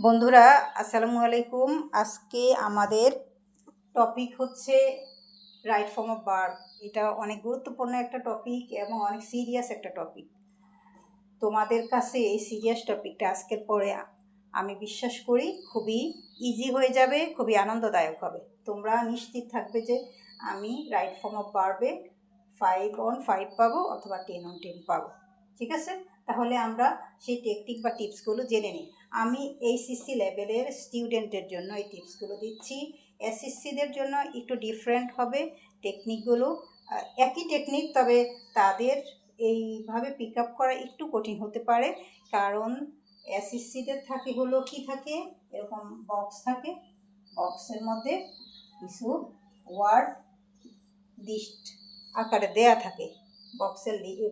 বন্ধুরা আসসালামু আলাইকুম। আজকে আমাদের টপিক হচ্ছে রাইট ফর্ম অফ ভার্ব। এটা অনেক গুরুত্বপূর্ণ একটা টপিক এবং অনেক সিরিয়াস একটা টপিক। তোমাদের কাছে এই সিরিয়াস টপিকটা আজকের পরে আমি বিশ্বাস করি খুবই ইজি হয়ে যাবে, খুবই আনন্দদায়ক হবে। তোমরা নিশ্চিত থাকবে যে আমি রাইট ফর্ম অফ ভার্বে 5/5 পাবো অথবা 10/10 পাবো। ঠিক আছে, তাহলে আমরা সেই টেকনিক বা টিপসগুলো জেনে নিই। আমি এইচএসসি লেভেলের স্টুডেন্টের জন্য এই টিপসগুলো দিচ্ছি। এসএসসিদের জন্য একটু ডিফারেন্ট হবে টেকনিকগুলো, একই টেকনিক, তবে তাদের এইভাবে পিক আপ করা একটু কঠিন হতে পারে, কারণ এসএসসিদের থাকে হলো কি থাকে, এরকম বক্স থাকে, বক্সের মধ্যে কিছু ওয়ার্ড লিস্ট আকারে দেয়া থাকে।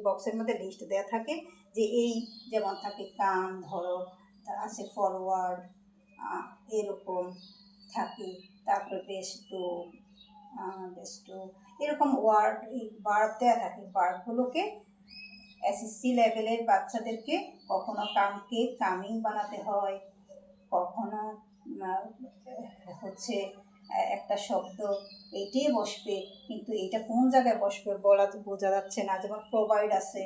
বক্সের মধ্যে লিস্ট দেয়া থাকে যে এই যেমন থাকে কাম, ধরো, আছে ফরওয়ার্ড, এরকম থাকে, তারপরে বেস্টো, এরকম ওয়ার্ড ভার্ব দেওয়া থাকে। ভার্বগুলোকে এসএসসি লেভেলের বাচ্চাদেরকে কখনো কামকে কামিং বানাতে হয়, কখনো হচ্ছে একটা শব্দ এইটাই বসবে, কিন্তু এটা কোন জায়গায় বসবে বোঝা যাচ্ছে না। যেমন প্রোভাইড আছে,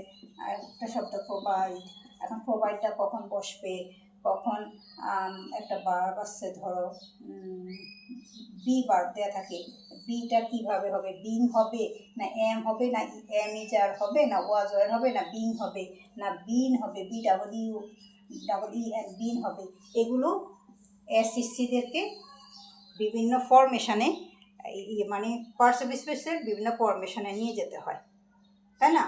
একটা শব্দ প্রোভাইড, এখন প্রোভাইডটা কখন বসবে, কখন একটা ভার্ব আছে, ধরো বি ভার্ব দেওয়া থাকে, বিটা কিভাবে হবে, বিং হবে না এম হবে, না এম ইজার হবে, না ওয়াজ ওয়ার হবে, না বিং হবে, না বিন হবে, BEEN বিন হবে। এগুলো এসএসসিদেরকে বিভিন্ন ফরমেশনে, মানে পার্টস অফ স্পিচের বিভিন্ন ফরমেশনে নিয়ে যেতে হয়, তাই না?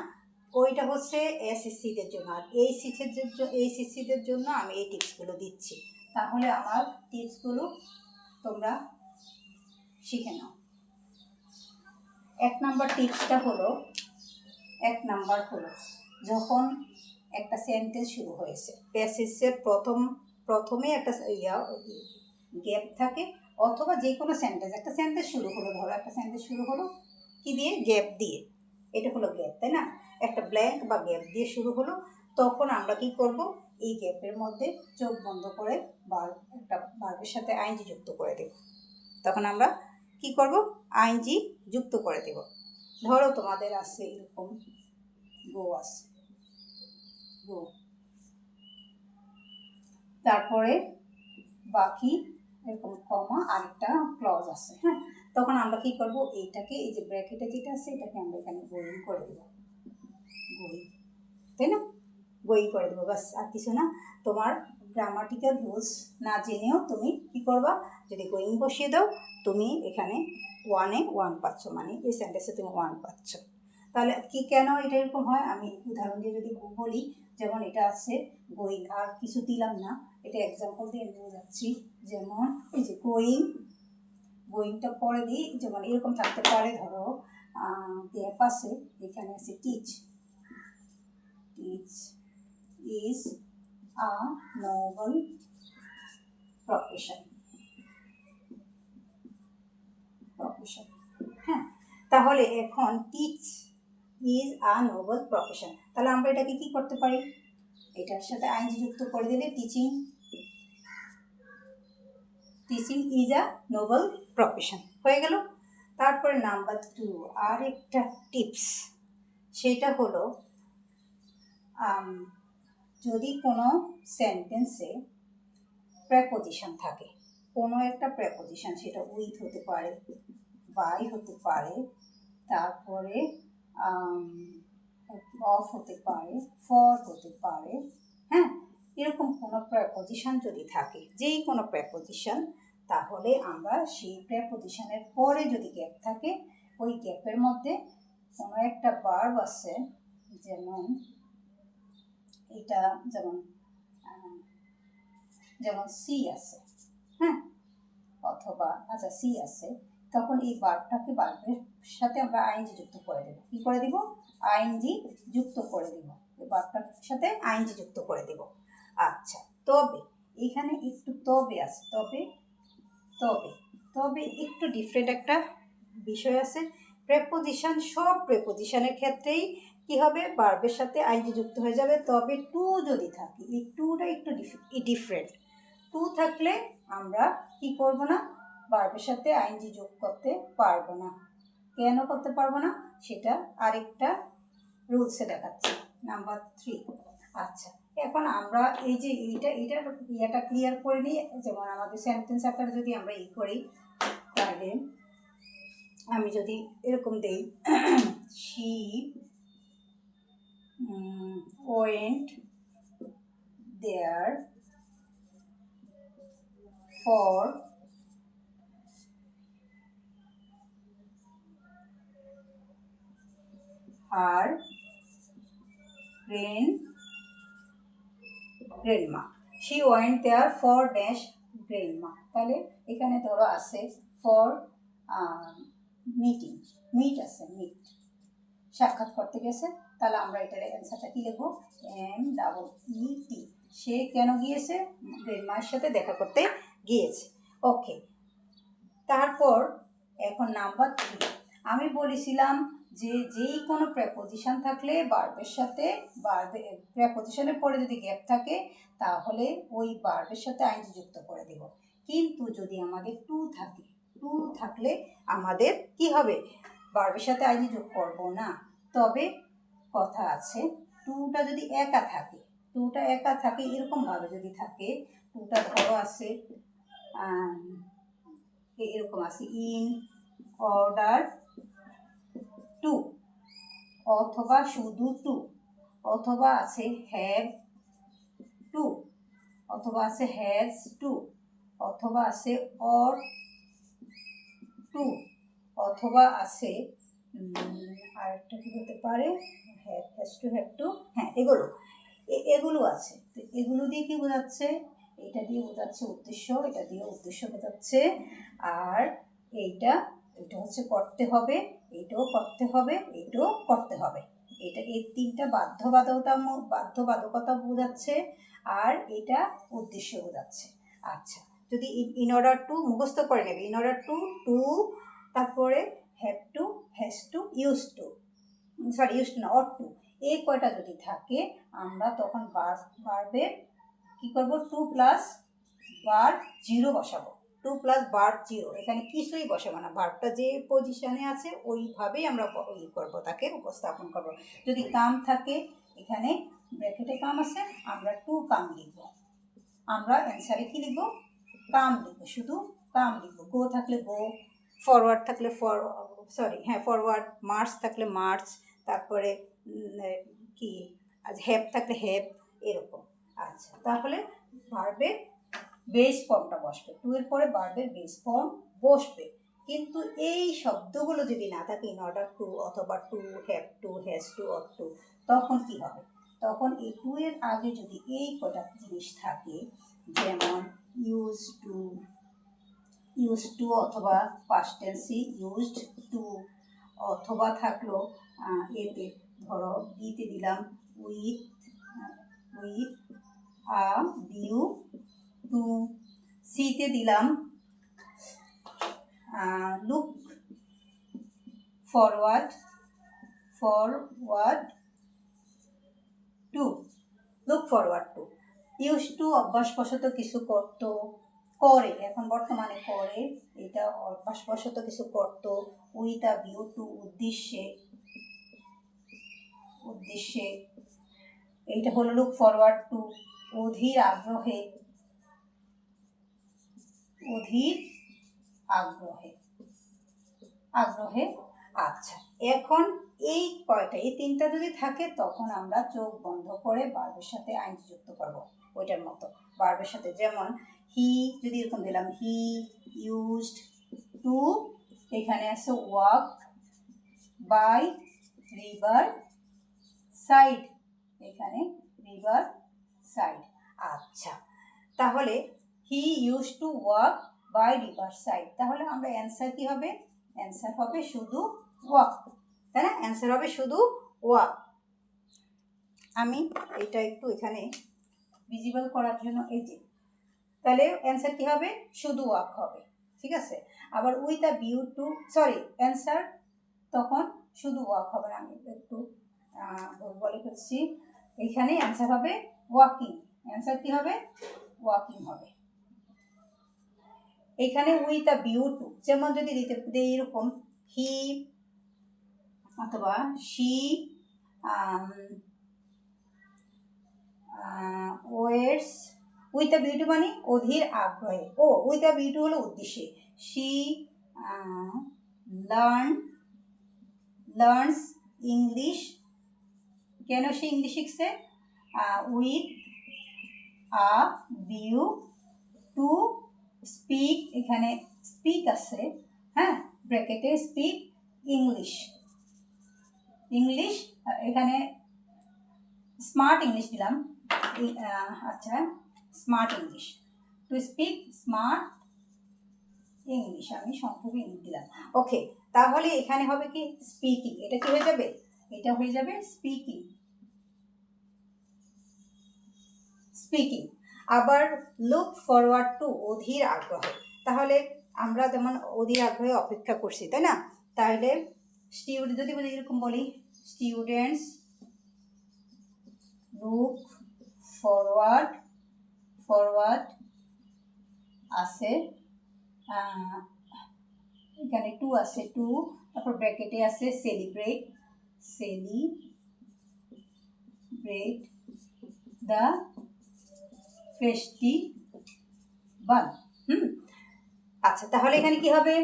ওইটা হচ্ছে এসএসসিদের জন্য। আর এইচএসসিদের জন্য আমি এই টিপসগুলো দিচ্ছি। তাহলে আমার টিপসগুলো তোমরা শিখে নাও। 1 নাম্বার টিপসটা হলো, যখন একটা সেন্টেন্স শুরু হয়েছে, প্যাসেজের প্রথমে একটা গ্যাপ থাকে, অথবা যে কোনো একটা সেন্টেন্স শুরু হলো, ধরো একটা সেন্টেন্স শুরু হলো কি দিয়ে, গ্যাপ দিয়ে, এটা হলো গ্যাপ, তাই না? একটা ব্ল্যাঙ্ক বা গ্যাপ দিয়ে শুরু হলো, তখন আমরা কি করব, এই গ্যাপের মধ্যে চোখ বন্ধ করে একটা ভার্বের সাথে আইএনজি যুক্ত করে দেব। তখন আমরা কি করব, আইএনজি যুক্ত করে দেব। ধরো তোমাদের আছে এরকম গো আছে, গো, তারপরে বাকি এরকম কমা আরেকটা ক্লজ আছে, হ্যাঁ। তখন আমরা কি করব, এইটাকে, এই যে ব্র্যাকেটে যেটা আছে, এটাকে আমরা এখানে গোয়িং করে দেবো, গোয়িং, তাই না? গোয়িং করে দেবো, বাস, আর কিছু না। তোমার গ্রামাটিক্যাল রুলস না জেনেও তুমি কি করবা, যদি গোয়িং বসিয়ে দাও, তুমি এখানে 1 পাচ্ছ, মানে এই সেন্টেন্সে তুমি 1 পাচ্ছ। তাহলে কি, কেন এটা এরকম হয়, আমি উদাহরণ দিয়ে যদি বলি, যেমন এটা আছে গোয়িং, আর কিছু দিলাম না, এটা এক্সাম্পল দিয়ে নিয়ে যাচ্ছি। যেমন এই যে গোয়িংটা পরে দিই, যেমন এরকম থাকতে পারে, ধরো গ্যাপ আছে, এখানে আছে teach is a noble profession, হ্যাঁ। তাহলে এখন teach is a noble profession, তাহলে আমরা এটাকে কি করতে পারি, এটার সাথে আইএনজি যুক্ত করে দিলে teaching is a noble profession হয়ে গেল। তারপরে নাম্বার 2, আর একটা টিপস, সেটা হলো যদি কোনো সেন্টেন্সে প্রেপোজিশন থাকে, কোনো একটা প্রেপোজিশন, সেটা উইথ হতে পারে, বাই হতে পারে, তারপরে অফ হতে পারে, ফর হতে পারে, হ্যাঁ, এরকম কোনো প্রেপোজিশন যদি থাকে, যেই কোনো প্রেপোজিশন, তাহলে আমরা সেই প্রেপোজিশনের পরে যদি গ্যাপ থাকে, ওই গ্যাপের মধ্যে কোনো একটা ভার্ব আছে, যেমন এটা, যেমন সি আছে, হ্যাঁ, অথবা আচ্ছা সি আছে, তখন এই ভার্বটাকে ভার্বের সাথে আমরা আইএনজি যুক্ত করে দেব। কি করে দিব, আইএনজি যুক্ত করে দেব, এই ভার্বটার সাথে আইএনজি যুক্ত করে দেব। আচ্ছা, তবে এখানে একটু তবে আছে, তবে একটু ডিফারেন্ট একটা বিষয় আছে। প্রেপোজিশন, সব প্রেপোজিশনের ক্ষেত্রেই কি হবে, ভার্বের সাথে আইএনজি যুক্ত হয়ে যাবে, তবে টু যদি থাকে, এই টুটা একটু ডিফারেন্ট। টু থাকলে আমরা কি করব না, ভার্বের সাথে আইএনজি যোগ করতে পারবো না। কেন করতে পারবো না সেটা আরেকটা রুলসে দেখাচ্ছি, নাম্বার 3। আচ্ছা, এখন আমরা এই যে ইয়েটা ক্লিয়ার করে নিই। যেমন আমাদের সেন্টেন্স আকারে যদি আমরা করি, তাহলে আমি যদি এরকম দেই, she went there for her grandma. She went there for dash grandma. তাহলে এখানে ধরো আছে ফর মিট আছে, মিট সাক্ষাৎ করতে গেছে। তাহলে আমরা এটার অ্যান্সারটা কি লিখবো, MEET। সে কেন গিয়েছে, গ্র্যান্ডমার সাথে দেখা করতে গিয়েছে। ওকে, তারপর এখন নাম্বার 3, আমি বলেছিলাম যে যেই কোনো প্রেপোজিশন থাকলে ভার্বের সাথে, প্রেপোজিশনের পরে যদি গ্যাপ থাকে তাহলে ওই ভার্বের সাথে আইএনজি যুক্ত করে দেব। কিন্তু যদি আমাদের টু থাকলে আমাদের কি হবে, ভার্বের সাথে আইএনজি যোগ করব না। তবে কথা আছে, টুটা যদি একা থাকে এরকমভাবে যদি থাকে, টুটা ধরো আছে এরকম আছে, ইন অর্ডার টু, অথবা শুধু টু, অথবা আছে হ্যাভ টু, অথবা আছে হ্যাজ টু, অথবা আছে অর টু, অথবা আছে আরেকটা কি হতে পারে, হ্যাজ টু, হ্যাভ টু, হ্যাঁ এগুলো আছে। তো এগুলো দিয়ে কি বোঝাচ্ছে, এটা দিয়ে বোঝাচ্ছে উদ্দেশ্য, এটা দিয়ে উদ্দেশ্য বোঝাচ্ছে। আর এইটা হচ্ছে করতে হবে, এইটাও করতে হবে, এইটাও করতে হবে। এই তিনটা বাধ্যবাধকতা বোঝাচ্ছে, আর এটা উদ্দেশ্য বোঝাচ্ছে। আচ্ছা, যদি ইন অর্ডার টু মুখস্থ করে নেবে, ইন অর্ডার টু, তারপরে have to, has two, used two না, অর টু, এই কয়টা যদি থাকে আমরা তখন ভার্বের কি করব, 2 প্লাস ভার্ব 0 বসাবো। 2 প্লাস ভার্ব 0, এখানে কিছুই বসাবো না, ভার্বটা যে পজিশনে আছে ওইভাবেই আমরা করবো, তাকে উপস্থাপন করব। যদি কাম থাকে, এখানে ব্র্যাকেটে কাম আছে, আমরা 2 কাম লিখব। আমরা অ্যান্সারে কি লিখব, কাম লিখব, শুধু কাম লিখব। গো থাকলে গো, ফরওয়ার্ড থাকলে ফরওয়ার্ড, মার্চ থাকলে মার্চ, তারপরে কি হ্যাভ থাকলে হ্যাভ, এরকম। আচ্ছা, তাহলে ভার্বের বেস ফর্মটা বসবে, টু এর পরে ভার্বের বেস ফর্ম বসবে। কিন্তু এই শব্দগুলো যদি না থাকে, ইন অর্ডার টু, অথবা to, have to, has to, or to, তখন কি হবে, তখন এই টু এর আগে যদি এই কটা জিনিস থাকে, যেমন ইউজ টু অথবা পাস্ট টেন্সে ইউজড টু, অথবা থাকলো এতে ধরো বিতে দিলাম উইথ আ ভিউ টু, সিতে দিলাম look forward to, used to অভ্যাসবশত কিছু করে, এখন বর্তমানে করে, এটা অভ্যাসবশত কিছু করতো। উইথ আ ভিউ টু, উদ্দেশ্যে, এইটা হলো লুক ফরওয়ার্ড টু। অধীর আগ্রহে। আচ্ছা, এখন এই তিনটা যদি থাকে তখন আমরা চোখ বন্ধ করে ভার্বের সাথে আইএনজি যুক্ত করব, ওইটার মতো ভার্বের সাথে। যেমন হি যদি এরকম দিলাম, হি ইউজড টু, এখানে আছে ওয়াক বাই রিভার সাইড, এখানে রিভার সাইড। আচ্ছা, তাহলে he use to walk by river side, তাহলে আমরা অ্যান্সার কি হবে, অ্যান্সার হবে শুধু ওয়াক, তাই না, অ্যান্সার হবে শুধু ওয়াক। আমি এটা একটু এখানে ভিজিবল করার জন্য এই যে, তাহলে অ্যান্সার কি হবে, শুধু ওয়াক হবে, ঠিক আছে। আবার with a view two, answer তখন শুধু ওয়াক হবে না, আমি একটু বলে ফেলছি, এখানে অ্যান্সার হবে ওয়াকিং, অ্যান্সার কি হবে, ওয়াকিং হবে। এখানে উইথ আ ভিউ টু, যেমন যদি দিতে দেই এরকম হি অথবা she waits with a view to মানে অধীর আগ্রহে, ও উইথ আ ভিউ টু হলো উদ্দেশ্যে, শি লার্নস ইংলিশ, কেন সে ইংলিশ শিখছে, with a view to speak, এখানে স্পিক আছে, হ্যাঁ ব্র্যাকেটে স্পিক ইংলিশ, এখানে স্মার্ট ইংলিশ দিলাম, আচ্ছা smart English, to speak smart English, আমি সংক্ষেপে ইংলিশ দিলাম। ওকে, তাহলে এখানে হবে কি স্পিকিং, এটা কি হয়ে যাবে, এটা হয়ে যাবে স্পিকিং। আবার লুক ফরওয়ার্ড টু অধীর আগ্রহে, তাহলে আমরা যেমন অধীর আগ্রহে অপেক্ষা করছি, তাই না? তাহলে যদি বলি এরকম বলি, স্টুডেন্টস লুক ফরওয়ার্ড আছে, এখানে টু আছে, টু তারপর ব্র্যাকেটে আছে সেলিব্রেট দ্য ফেস্টিভাল। আচ্ছা, তাহলে এখানে কি হবে,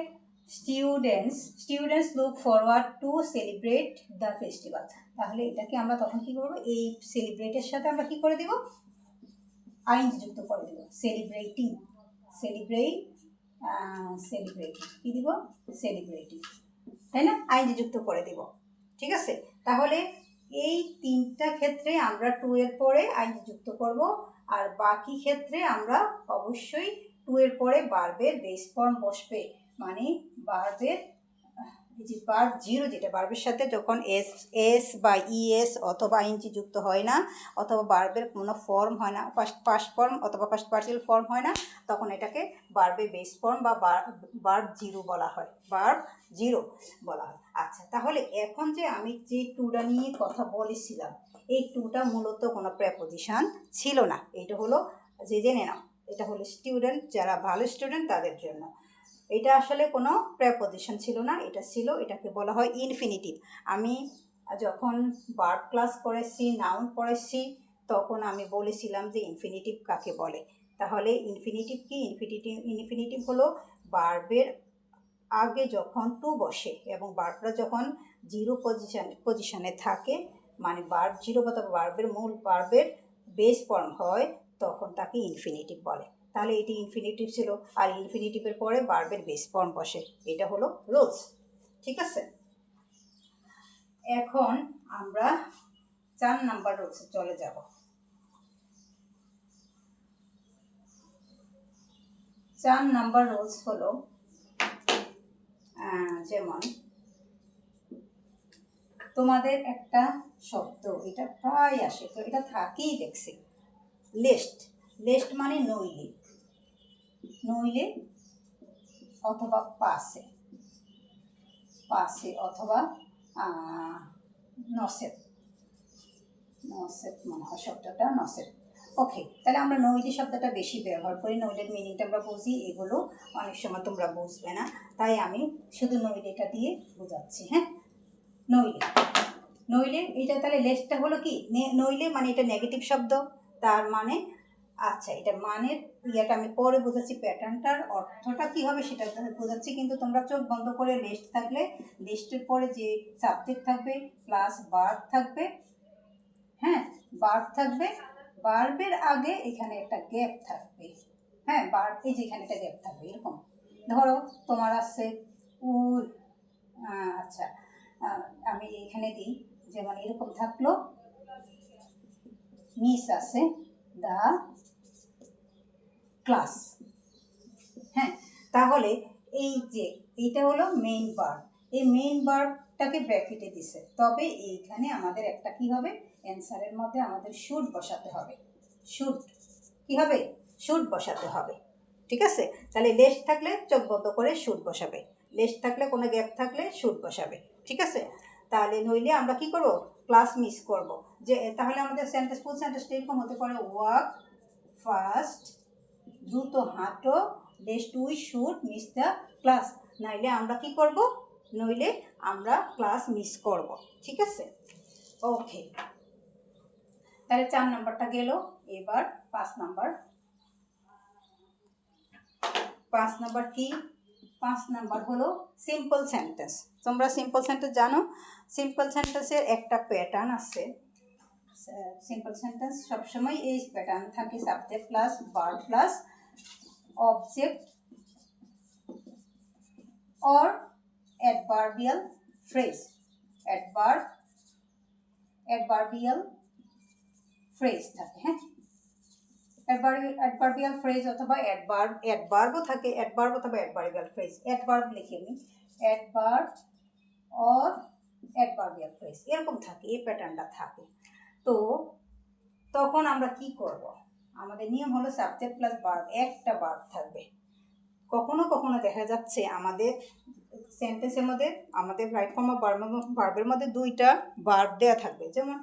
students look forward to celebrate the festival, তাহলে এটাকে আমরা তখন কি করবো, এই সেলিব্রেটের সাথে আমরা কি করে দেব, আইনজি যুক্ত করে দেব, সেলিব্রেটিং কি দিব, সেলিব্রেটিং, তাই না, আইনজি যুক্ত করে দেব। ঠিক আছে, তাহলে এই তিনটা ক্ষেত্রে আমরা টু এর পরে আইনজি যুক্ত করব, আর বাকি ক্ষেত্রে আমরা অবশ্যই টু এর পরে ভার্বের বেস ফর্ম বসবে, মানে ভার্বের এই যে ভার্ব জিরো, যেটা ভার্বের সাথে যখন এস বা ইএস অথবা আইএনজি যুক্ত হয় না, অথবা ভার্বের কোনো ফর্ম হয় না, পাস্ট ফর্ম অথবা পাস্ট পার্টিসিপাল ফর্ম হয় না, তখন এটাকে ভার্বের বেস ফর্ম বা ভার্ব জিরো বলা হয়, আচ্ছা, তাহলে এখন যে আমি যে টুটা নিয়ে কথা বলেছিলাম, এই টুটা মূলত কোনো প্রেপোজিশন ছিল না, এটা হলো জেনে নাও, এটা হলো স্টুডেন্ট, যারা ভালো স্টুডেন্ট তাদের জন্য। এটা আসলে কোনো প্রেপোজিশন ছিল না, এটাকে বলা হয় ইনফিনিটিভ। আমি যখন ভার্ব ক্লাস পড়েছি, নাউন পড়েছি, তখন আমি বলেছিলাম যে ইনফিনিটিভ কাকে বলে। তাহলে ইনফিনিটিভ কি, ইনফিনিটিভ হলো ভার্বের আগে যখন টু বসে এবং ভার্বটা যখন জিরো পজিশনে থাকে, মানে ভার্ব জিরো বা ভার্বের ভার্বের বেস ফর্ম হয়, তখন তাকে ইনফিনিটিভ বলে। তাহলে এটি ইনফিনিটিভ ছিল, আর ইনফিনিটিভের পরে ভার্বের বেস ফর্ম বসে, এটা হলো রুলস। ঠিক আছে, এখন আমরা 4 নাম্বার রুলসে চলে যাব। 4 নাম্বার রুলস হলো, যেমন তোমাদের একটা শব্দ, এটা প্রায় আসে, তো এটা থাকেই দেখছি, লেস্ট মানে নইলে অথবা পাশে অথবা নসেট মনে হয় শব্দটা নসেট। ওকে, তাহলে আমরা নইলে শব্দটা বেশি ব্যবহার করি, নইলের মিনিংটা আমরা বুঝি, এগুলো অনেক সময় তোমরা বুঝবে না, তাই আমি শুধু নইলেটা দিয়ে বোঝাচ্ছি। হ্যাঁ, নইলে এটা, তাহলে লেস্টটা হলো কি, নইলে মানে এটা নেগেটিভ শব্দ, তার মানে, আচ্ছা এটা মানের ইয়েটা আমি পরে বোঝাচ্ছি, প্যাটার্নটার অর্থটা কী হবে সেটা বোঝাচ্ছি, কিন্তু তোমরা চোখ বন্ধ করে লেস্ট থাকলে, লেস্টের পরে যে সাবজেক্ট থাকবে প্লাস ভার্ব থাকবে, হ্যাঁ ভার্ব থাকবে, ভার্বের আগে এখানে একটা গ্যাপ থাকবে, হ্যাঁ ভার্ব এই যে এখানে একটা গ্যাপ থাকবে, এরকম ধরো তোমার আছে আচ্ছা আমি এখানে দিই, যেমন এরকম থাকলো, মিস আছে দ্য ক্লাস, হ্যাঁ তাহলে এই যে এইটা হলো মেইন ভার্ব, এই মেইন ভার্বটাকে ব্র্যাকেটে দিছে, তবে এইখানে আমাদের একটা কি হবে, অ্যান্সারের মধ্যে আমাদের শুড বসাতে হবে, শুড বসাতে হবে। ঠিক আছে, তাহলে লেস্ট থাকলে চোখ বন্ধ করে শুড বসাবে, লেস্ট থাকলে কোনো গ্যাপ থাকলে শুড বসাবে। ঠিক আছে, তাহলে নইলে আমরা কি করব, ক্লাস মিস করব, যে তাহলে আমাদের ফুল সেন্টেন্সটা এরকম হতে পারে, ওয়াক ফাস্ট, দ্রুত হাঁটো, lest we should miss the class, নইলে আমরা কি করব, নইলে আমরা ক্লাস মিস করব। ঠিক আছে, ওকে। তাহলে 4 নাম্বারটা গেল। এবার 5 নাম্বার। 5 নাম্বার কি? 5 নাম্বার হলো সিম্পল সেন্টেন্স। তোমরা সিম্পল সেন্টেন্স জানো। সিম্পল সেন্টেন্সের একটা প্যাটার্ন আছে। সিম্পল সেন্টেন্স সবসময় এই প্যাটার্ন থাকে, subject plus verb plus object or adverbial phrase. Adverbial phrase থাকে। হ্যাঁ, অ্যাডভার্বিয়াল ফ্রেজ অথবা অ্যাডভার্বও থাকে, অ্যাডভার্ব অথবা অ্যাডভার্বিয়াল ফ্রেজ। অ্যাডভার্ব লিখে নিই, অ্যাডভার্ব অর অ্যাডভার্বিয়াল ফ্রেজ, এরকম থাকে, এই প্যাটার্নটা থাকে। তো তখন আমরা কি করব, আমাদের নিয়ম হলো সাবজেক্ট প্লাস ভার্ব, একটা ভার্ব থাকবে। কখনো কখনো দেখা যাচ্ছে আমাদের সেন্টেন্সের মধ্যে, আমাদের রাইট ফর্ম অফ ভার্বের মধ্যে 2টা ভার্ব দেওয়া থাকবে। যেমন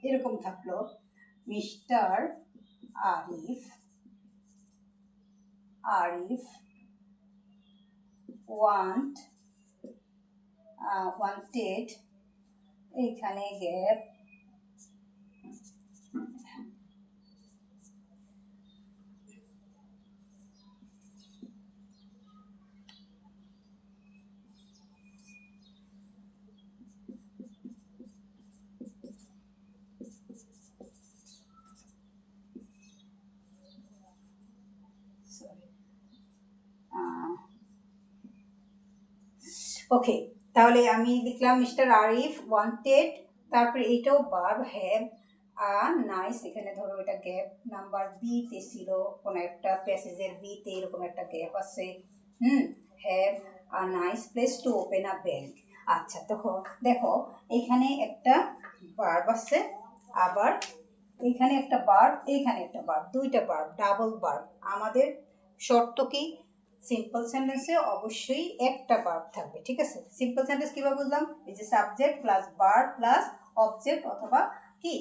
এরকম থাকলো, মিস্টার আরিফ ওয়ান্টেড, এইখানে গ্যাপ, ওকে। তাহলে আমি লিখলাম মিস্টার আরিফ ওয়ান্টেড, তারপরে এইটাও ভার্ব হ্যাভ আ নাইস, এখানে ধরো এটা গ্যাপ নাম্বার বিতে ছিল, কোনো একটা প্যাসেজের বিতে এরকম একটা গ্যাপ আছে। Have a nice place to open a bank. আচ্ছা, তখন দেখো এখানে একটা ভার্ব আছে, আবার এইখানে একটা ভার্ব, এইখানে একটা ভার্ব, 2টা ভার্ব, ডাবল ভার্ব। আমাদের শর্ত কি, সিম্পল সেন্টেন্সে অবশ্যই একটা ভার্ব থাকবে। ঠিক আছে, সিম্পল সেন্টেন্স কীভাবে বুঝলাম, এই যে subject plus verb plus object অথবা কি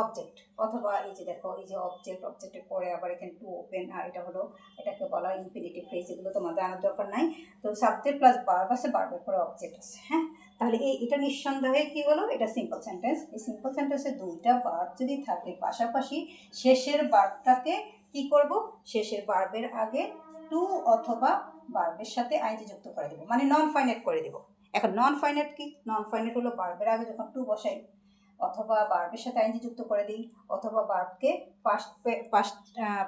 অবজেক্ট, অথবা এই যে দেখো এই যে অবজেক্টের পরে আবার এখানে টু ওপেন, আর এটা হলো, এটাকে বলা হয় ইনফিনিটিভ ফ্রেজ। এগুলো তোমাদের জানার দরকার নাই। তো সাবজেক্ট প্লাস ভার্ব আছে, ভার্বের পরে অবজেক্ট আছে। হ্যাঁ, তাহলে এটা নিঃসন্দেহে কি হলো, এটা সিম্পল সেন্টেন্স। এই সিম্পল সেন্টেন্সে 2টা ভার্ব যদি থাকে পাশাপাশি, শেষের ভার্বটাকে কি করব, শেষের ভার্বের আগে টু অথবা ভার্বের সাথে আইনজি যুক্ত করে দেবো, মানে নন ফাইনাইট করে দেবো। এখন নন ফাইনাইট কি, নন ফাইনাইট হলো ভার্বের আগে যখন টু বসাই, অথবা ভার্বের সাথে আইনজি যুক্ত করে দিই, অথবা ভার্বকে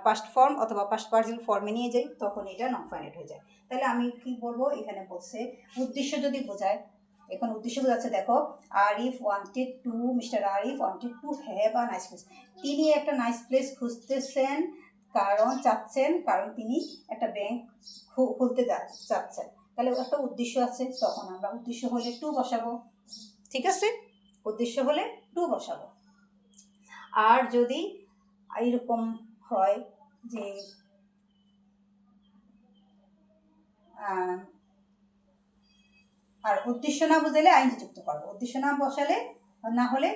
পাস্ট ফর্ম অথবা পাস্ট পার্সিয়াল ফর্মে নিয়ে যাই, তখন এটা নন ফাইনাইট হয়ে যায়। তাহলে আমি কি বলবো, এখানে বলছে উদ্দেশ্য যদি বোঝায়, এখন উদ্দেশ্য বোঝাচ্ছে, দেখো mister Arif wanted to have a nice place. তিনি একটা নাইস প্লেস খুঁজতেছেন, কারণ তিনি একটা ব্যাংক খুলতে চাচ্ছেন। তাহলে একটা উদ্দেশ্য আছে, তখন আমরা উদ্দেশ্য হলে টু বসাবো। ঠিক আছে, উদ্দেশ্য হলে টু বসাবো। আর যদি এরকম হয় যে আর উদ্দেশ্য না বোঝালে আইনজি যুক্ত করবো, উদ্দেশ্য না বসালে না হলে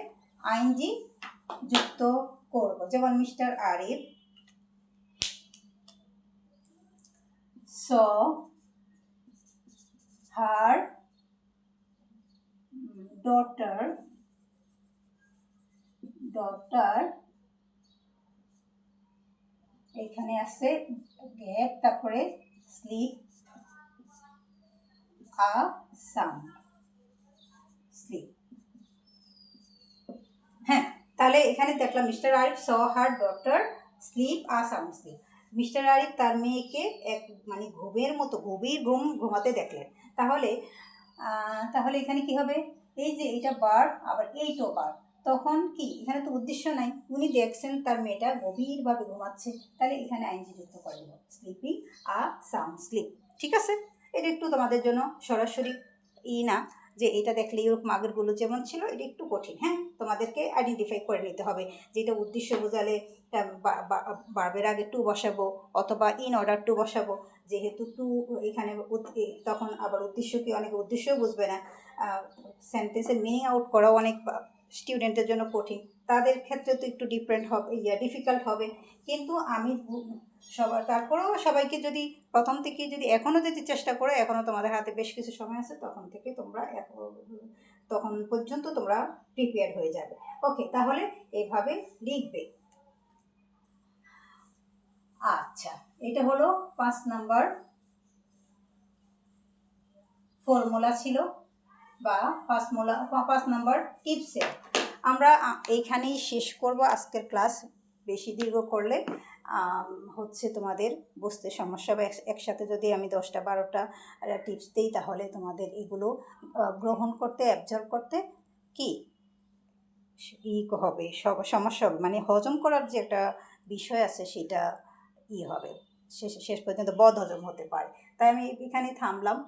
আইনজি যুক্ত করব। যেমন mister Arif saw her daughter এখানে আছে গ্যাপ, তারপরে স্লিপ আ সাউন্ড, স্লিপ। হ্যাঁ, তাহলে এখানে দেখলাম মিস্টার আরিফ স হার ডটার স্লিপ আ সাউন্ড স্লিপ। মিস্টার আরিফ তার মেয়েকে এক মানে ঘুমের মতো গভীর ঘুমাতে দেখলেন। তাহলে এখানে কি হবে, এই যে এটা ভার্ব, আবার এইটাও ভার্ব, তখন কি এখানে তো উদ্দেশ্য নাই, উনি দেখছেন তার মেয়েটা গভীরভাবে ঘুমাচ্ছে, তাহলে এখানে আইনজি যুক্ত করে দেব, স্লিপিং আ সাউন্ড স্লিপ। ঠিক আছে, এটা একটু তোমাদের জন্য সরাসরি না, যে এটা দেখলে এরকম আগেরগুলো যেমন ছিল, এটা একটু কঠিন। হ্যাঁ, তোমাদেরকে আইডেন্টিফাই করে নিতে হবে যে এটা উদ্দেশ্য বোঝালে ভার্বের আগে টু বসাবো অথবা ইন অর্ডার টু বসাবো। যেহেতু টু এখানে, তখন আবার উদ্দেশ্য কি, অনেকে উদ্দেশ্যও বুঝবে না, সেন্টেন্সের মিনিং আউট করাও অনেক স্টুডেন্টের জন্য কঠিন, তাদের ক্ষেত্রে তো একটু ডিফারেন্ট হবে, ডিফিকাল্ট হবে। কিন্তু আমি সবার তারপরেও সবাইকে যদি প্রথম থেকে যদি এখনও যদি চেষ্টা করো, এখনও তোমাদের হাতে বেশ কিছু সময় আছে, তখন থেকে তোমরা তখন পর্যন্ত তোমরা প্রিপেয়ার হয়ে যাবে। ওকে, তাহলে এইভাবে লিখবে। আচ্ছা, এটা হলো 5 নাম্বার ফর্মুলা ছিল বা 5 নাম্বার টিপসের। আমরা এইখানেই শেষ করব আজকের ক্লাস। বেশি দীর্ঘ করলে হচ্ছে তোমাদের বুঝতে সমস্যা হবে। একসাথে যদি আমি 10টা 12টা টিপস দিই, তাহলে তোমাদের এগুলো গ্রহণ করতে, অ্যাবজর্ব করতে কি হবে, সমস্যা হবে, মানে হজম করার যে একটা বিষয় আছে সেটা হবে, শেষ পর্যন্ত বদহজম হতে পারে। তাই আমি এখানে থামলাম।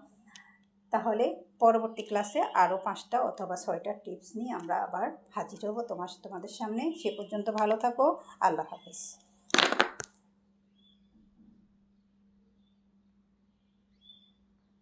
তাহলে পরবর্তী ক্লাসে আরও 5টা অথবা 6টা টিপস নিয়ে আমরা আবার হাজির হব তোমাদের সামনে। সে পর্যন্ত ভালো থাকো। আল্লাহ হাফেজ।